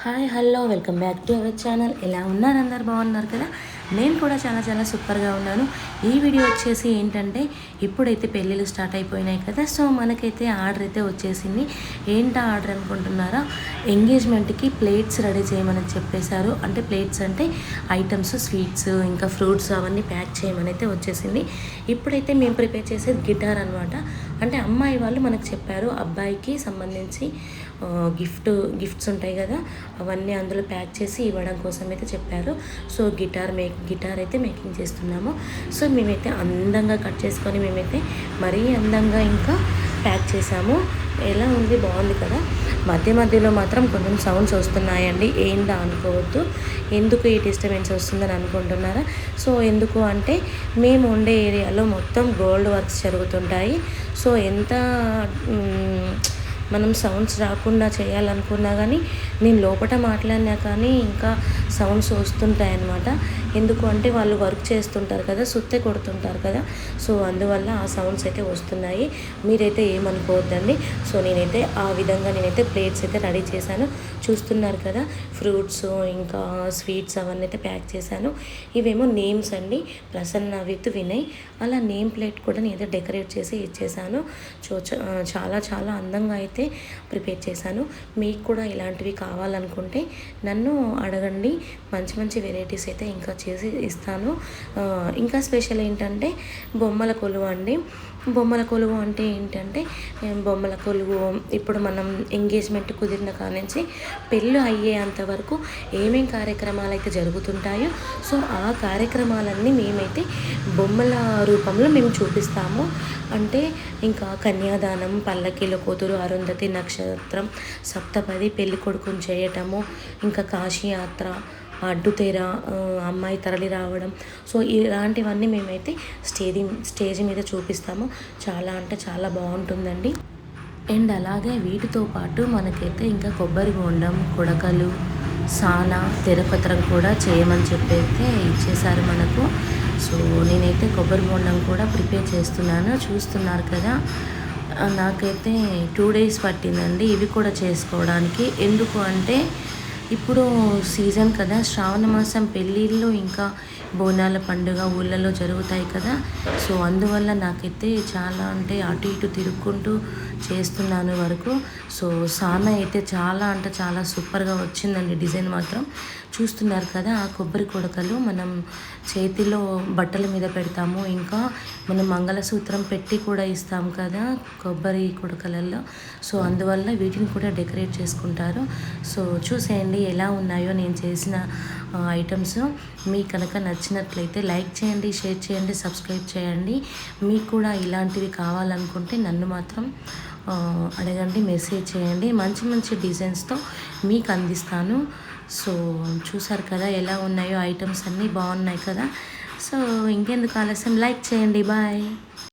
Hi hello welcome back to our channel. ఎలా ఉన్నారు? అందరు బాగున్నారు కదా? నేను కూడా చాలా చాలా సూపర్గా ఉన్నాను. ఈ వీడియో వచ్చేసి ఏంటంటే ఇప్పుడైతే పెళ్ళిళ్ళు స్టార్ట్ అయిపోయినాయి కదా, సో మనకైతే ఆర్డర్ అయితే వచ్చేసింది. ఏంటా ఆర్డర్ అనుకుంటున్నారా? ఎంగేజ్మెంట్కి ప్లేట్స్ రెడీ చేయమని చెప్పేశారు. అంటే ప్లేట్స్ అంటే ఐటమ్స్, స్వీట్స్ ఇంకా ఫ్రూట్స్ అవన్నీ ప్యాక్ చేయమని అయితే వచ్చేసింది. ఇప్పుడైతే మేము ప్రిపేర్ చేసేది గిటార్ అనమాట. అంటే అమ్మాయి వాళ్ళు మనకు చెప్పారు అబ్బాయికి సంబంధించి గిఫ్ట్స్ ఉంటాయి కదా, అవన్నీ అందులో ప్యాక్ చేసి ఇవ్వడం కోసం అయితే చెప్పారు. సో గిటార్ అయితే మేకింగ్ చేస్తున్నాము. సో మేమైతే అందంగా కట్ చేసుకొని మేమైతే మరీ అందంగా ఇంకా ప్యాక్ చేసాము. ఎలా ఉంది? బాగుంది కదా. మధ్యలో మాత్రం కొంచెం సౌండ్స్ వస్తున్నాయండి. ఏందా అనుకోవద్దు. ఎందుకు ఈ డిస్టర్బెన్స్ వస్తుందని అనుకుంటున్నారా? సో ఎందుకు అంటే మేము ఉండే ఏరియాలో మొత్తం గోల్డ్ వర్క్స్ జరుగుతుంటాయి. సో ఎంత మనం సౌండ్స్ రాకుండా చేయాలనుకున్నా కానీ నేను లోపల మాట్లాడినా కానీ ఇంకా సౌండ్స్ వస్తుంటాయి అన్నమాట. ఎందుకు అంటే వాళ్ళు వర్క్ చేస్తుంటారు కదా, సుత్తె కొడుతుంటారు కదా, సో అందువల్ల ఆ సౌండ్స్ అయితే వస్తున్నాయి. మీరైతే ఏమనుకోవద్దండి. సో ఆ విధంగా నేనైతే ప్లేట్స్ అయితే రెడీ చేశాను. చూస్తున్నారు కదా, ఫ్రూట్స్ ఇంకా స్వీట్స్ అవన్నీ అయితే ప్యాక్ చేశాను. ఇవేమో నేమ్స్ అండి, ప్రసన్న విత్ వినయ్. అలా నేమ్ ప్లేట్ కూడా నేనైతే డెకరేట్ చేసి ఇచ్చేసాను. చాలా చాలా అందంగా అయితే ప్రిపేర్ చేశాను. మీకు కూడా ఇలాంటివి కావాలనుకుంటే నన్ను అడగండి. మంచి మంచి వెరైటీస్ అయితే ఇంకా చేసి ఇస్తాను. ఇంకా స్పెషల్ ఏంటంటే బొమ్మల కొలువు అండి. బొమ్మల కొలువు అంటే ఏంటంటే బొమ్మల కొలువు ఇప్పుడు మనం ఎంగేజ్మెంట్ కుదిరిన కానించి పెళ్ళి అయ్యేంత వరకు ఏమేం కార్యక్రమాలు అయితే జరుగుతుంటాయో సో ఆ కార్యక్రమాలన్నీ మేమైతే బొమ్మల రూపంలో మేము చూపిస్తాము. అంటే ఇంకా కన్యాదానం, పల్లకీల కూతురు, అరుంధతి, నక్షత్రం, సప్తపది, పెళ్లి కొడుకుని చేయటము, ఇంకా కాశీయాత్ర, అడ్డుతెర, అమ్మాయి తరలి రావడం, సో ఇలాంటివన్నీ మేమైతే స్టేజ్ మీద చూపిస్తాము. చాలా అంటే చాలా బాగుంటుందండి. అండ్ అలాగే వీటితో పాటు మనకైతే ఇంకా కొబ్బరి బోండం, కొడకలు, సానా, తెరపత్రం కూడా చేయమని చెప్పి అయితే ఇచ్చేసారు మనకు. సో నేనైతే కొబ్బరి బోండం కూడా ప్రిపేర్ చేస్తున్నాను. చూస్తున్నారు కదా, నాకైతే 2 days పట్టిందండి ఇవి కూడా చేసుకోవడానికి. ఎందుకు అంటే ఇప్పుడు సీజన్ కదా, శ్రావణ మాసం పెళ్ళిళ్ళు ఇంకా బోనాల పండుగ ఊళ్ళలో జరుగుతాయి కదా, సో అందువల్ల నాకైతే చాలా అంటే అటు ఇటు తిరుక్కుంటూ చేస్తున్నాను వరకు. సో సానా అయితే చాలా అంటే చాలా సూపర్గా వచ్చిందండి. డిజైన్ మాత్రం చూస్తున్నారు కదా. ఆ కొబ్బరి కొడకలు మనం చేతిలో బట్టల మీద పెడతాము, ఇంకా మనం మంగళసూత్రం పెట్టి కూడా ఇస్తాం కదా కొబ్బరి కొడకలలో. సో అందువల్ల వీటిని కూడా డెకరేట్ చేసుకుంటారు. సో చూసేయండి ఎలా ఉన్నాయో నేను చేసిన ఐటమ్స్. మీకు కనుక నచ్చినట్లయితే లైక్ చేయండి, షేర్ చేయండి, సబ్స్క్రైబ్ చేయండి. మీకు కూడా ఇలాంటివి కావాలనుకుంటే నన్ను మాత్రం అడగండి, మెసేజ్ చేయండి. మంచి మంచి డిజైన్స్తో మీకు అందిస్తాను. సో చూసారు కదా ఎలా ఉన్నాయో ఐటమ్స్ అన్నీ బాగున్నాయి కదా. సో ఇంకెందుకు ఆలస్యం, లైక్ చేయండి. బాయ్.